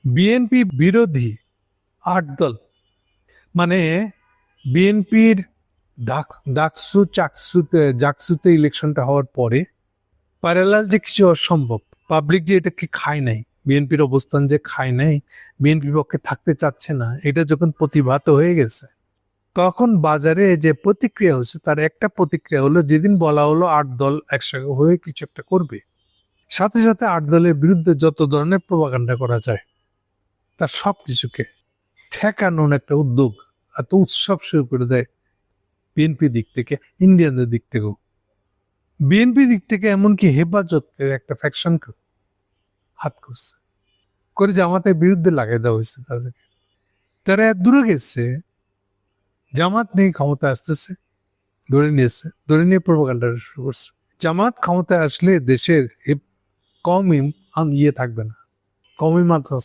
BNP বিরোধী 8 দল, মানে বিএনপির জাকসুতে ইলেকশনটা হওয়ার পরে প্যারালাল যে কিছু অসম্ভব, পাবলিক যে এটাকে খায় নাই, বিএনপির অবস্থান যে খায় নাই, বিএনপির পক্ষে থাকতে চাচ্ছে না, এটা যখন প্রতিভাত হয়ে গেছে, তখন বাজারে যে প্রতিক্রিয়া হচ্ছে তার একটা প্রতিক্রিয়া হলো, যেদিন বলা হলো 8 দল একসঙ্গে হয়ে কিছু একটা করবে, সাথে সাথে 8 দলের বিরুদ্ধে যত ধরনের প্রপাগান্ডা করা যায় তার সব কিছুকে ঠেকানোর একটা উদ্যোগ, এত উৎসব শুরু করে দেয় বিএনপি দিক থেকে, ইন্ডিয়ানদের দিক থেকেও। বিএনপি দিক থেকে এমনকি হেফাজতের একটা ফ্যাকশনকে হাত করছে, করে জামাতের বিরুদ্ধে লাগাই দেওয়া হয়েছে তাদের। তারা এত দূরে গেছে, জামাত নেই ক্ষমতা আসতেছে, ধরে নিয়ে প্রপাগান্ডা শুরু করছে। জামাত ক্ষমতায় আসলে দেশের কমই থাকবে না, কমই মাদ্রাসা